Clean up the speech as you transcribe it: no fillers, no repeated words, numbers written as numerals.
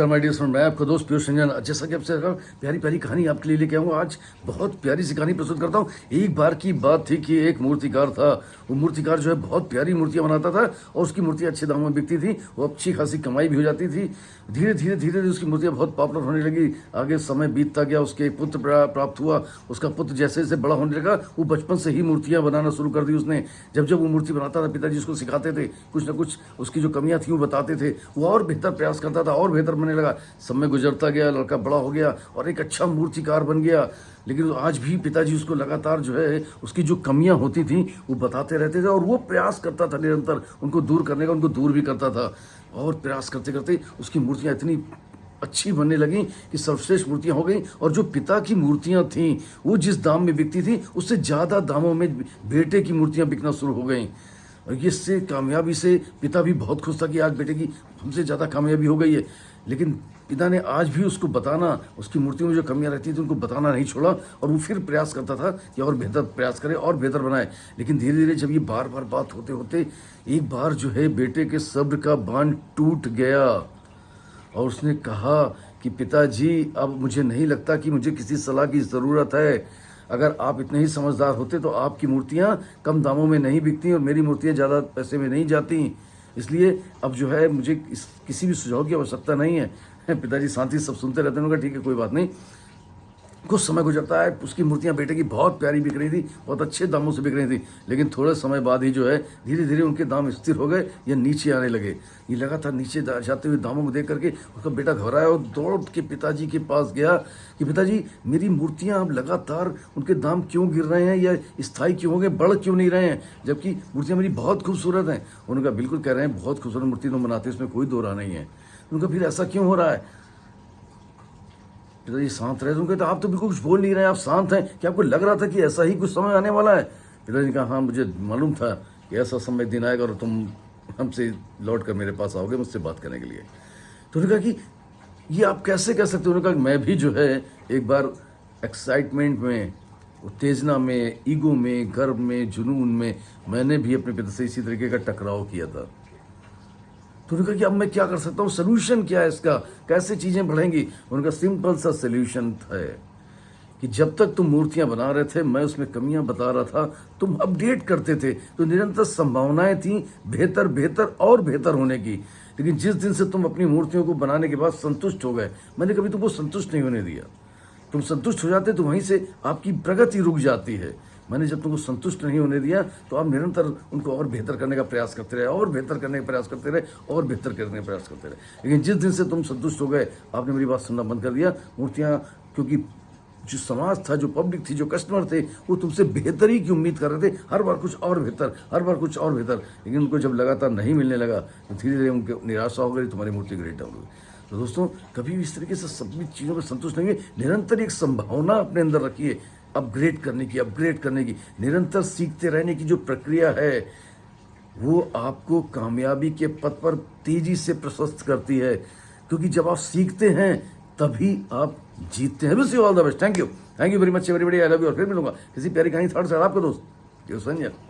My dear friend, मैं आपका दोस्त पीयूष रंजन। जैसा कि आपसे कहा, प्यारी प्यारी कहानी आपके लिए लेके आऊँगा। आज बहुत प्यारी सी कहानी प्रस्तुत करता हूँ। एक बार की बात थी कि एक मूर्तिकार था। वो मूर्तिकार जो है बहुत प्यारी मूर्तियाँ बनाता था और उसकी मूर्तियाँ अच्छे दामों में बिकती थी। वो अच्छी खासी कमाई भी हो जाती थी। धीरे धीरे धीरे धीरे उसकी मूर्तियाँ बहुत पॉपुलर होने लगी। आगे समय बीतता गया, उसके एक पुत्र प्राप्त हुआ। उसका पुत्र जैसे जैसे बड़ा होने लगा, वो बचपन से ही मूर्तियाँ बनाना शुरू कर दी उसने। जब जब वो मूर्ति बनाता था, पिताजी उसको सिखाते थे, कुछ ना कुछ उसकी जो कमियाँ थी वो बताते थे। वो और बेहतर प्रयास करता था, और बेहतर बनने लगा। समय गुजरता गया, लड़का बड़ा हो गया और एक अच्छा मूर्तिकार बन गया। लेकिन आज भी पिताजी उसको लगातार जो है उसकी जो कमियां होती थी वो बताते रहते थे और वो प्रयास करता था निरंतर उनको दूर करने का, उनको दूर भी करता था। और प्रयास करते करते उसकी मूर्तियां इतनी अच्छी बनने लगी कि सर्वश्रेष्ठ मूर्तियां हो गई। और जो पिता की मूर्तियां थीं वो जिस दाम में बिकती थी उससे ज़्यादा दामों में बेटे की मूर्तियां बिकना शुरू हो गई। और ये इससे कामयाबी से पिता भी बहुत खुश था कि आज बेटे की हमसे ज़्यादा कामयाबी हो गई है। लेकिन पिता ने आज भी उसको बताना, उसकी मूर्तियों में जो कमियां रहती थी उनको बताना नहीं छोड़ा और वो फिर प्रयास करता था कि और बेहतर प्रयास करे और बेहतर बनाए। लेकिन धीरे धीरे जब ये बार बार बात होते होते एक बार जो है बेटे के सब्र का बांध टूट गया और उसने कहा कि पिताजी, अब मुझे नहीं लगता कि मुझे किसी सलाह की ज़रूरत है। अगर आप इतने ही समझदार होते तो आपकी मूर्तियाँ कम दामों में नहीं बिकती और मेरी मूर्तियाँ ज़्यादा पैसे में नहीं जाती। इसलिए अब जो है मुझे किसी भी सुझाव की आवश्यकता नहीं है। पिताजी शांति सब सुनते रहते हैं। उन्होंने कहा ठीक है, कोई बात नहीं। कुछ समय गुजरता है, उसकी मूर्तियां बेटे की बहुत प्यारी बिक रही थी, बहुत अच्छे दामों से बिक रही थी। लेकिन थोड़े समय बाद ही जो है धीरे धीरे उनके दाम स्थिर हो गए या नीचे आने लगे। ये लगातार नीचे जाते हुए दामों को देख करके उसका बेटा घबराया और दौड़ के पिताजी के पास गया कि पिताजी, मेरी मूर्तियां अब लगातार उनके दाम क्यों गिर रहे हैं या स्थायी क्यों हो गए, बढ़ क्यों नहीं रहे हैं, जबकि मूर्तियाँ मेरी बहुत खूबसूरत हैं। उन्होंने कहा बिल्कुल कह रहे हैं, बहुत खूबसूरत मूर्ति तुम बनाते, इसमें कोई दो राह नहीं है। उनका फिर ऐसा क्यों हो रहा है? पिताजी शांत रहे। उनके तो आप तो बिल्कुल कुछ बोल नहीं रहे हैं, आप शांत हैं। क्या आपको लग रहा था कि ऐसा ही कुछ समय आने वाला है? पिताजी ने कहा हाँ, मुझे मालूम था कि ऐसा समय दिन आएगा और तुम हमसे लौट कर मेरे पास आओगे मुझसे बात करने के लिए। तो उन्होंने कहा कि ये आप कैसे कह सकते हो? उन्होंने कहा मैं भी जो है एक बार एक्साइटमेंट में, उत्तेजना में, ईगो में, गर्व में, जुनून में मैंने भी अपने पिता से इसी तरीके का टकराव किया था। तो उन्होंने कहा कि अब मैं क्या कर सकता हूँ, सोल्यूशन क्या है इसका, कैसे चीज़ें बढ़ेंगी? उनका सिंपल सा सोल्यूशन है कि जब तक तुम मूर्तियां बना रहे थे मैं उसमें कमियां बता रहा था, तुम अपडेट करते थे, तो निरंतर संभावनाएं थी बेहतर बेहतर और बेहतर होने की। लेकिन जिस दिन से तुम अपनी मूर्तियों को बनाने के बाद संतुष्ट हो गए, मैंने कभी तुमको संतुष्ट नहीं होने दिया। तुम संतुष्ट हो जाते तो वहीं से आपकी प्रगति रुक जाती है। मैंने जब तुमको संतुष्ट नहीं होने दिया तो आप निरंतर उनको और बेहतर करने का प्रयास करते रहे, और बेहतर करने का प्रयास करते रहे, और बेहतर करने का प्रयास करते रहे। लेकिन जिस दिन से तुम संतुष्ट हो गए, आपने मेरी बात सुनना बंद कर दिया। मूर्तियाँ, क्योंकि जो समाज था, जो पब्लिक थी, जो कस्टमर थे, वो तुमसे बेहतरी की उम्मीद कर रहे थे, हर बार कुछ और बेहतर, हर बार कुछ और बेहतर। लेकिन उनको जब लगातार नहीं मिलने लगा तो धीरे धीरे उनके निराशा हो गई, तुम्हारी मूर्ति ग्रेट डाउन हो गई। तो दोस्तों, कभी भी इस तरीके से सभी चीज़ों में संतुष्ट नहीं हुए। निरंतर एक संभावना अपने अंदर रखिए अपग्रेड करने की, अपग्रेड करने की। निरंतर सीखते रहने की जो प्रक्रिया है वो आपको कामयाबी के पथ पर तेजी से प्रशस्त करती है, क्योंकि जब आप सीखते हैं तभी आप जीतते हैं। Wish you all the best. Thank you very much, very I love you. और फिर मिलूंगा किसी प्यारी कहानी थर्ड साइड। आपका दोस्त पीयूष रंजन।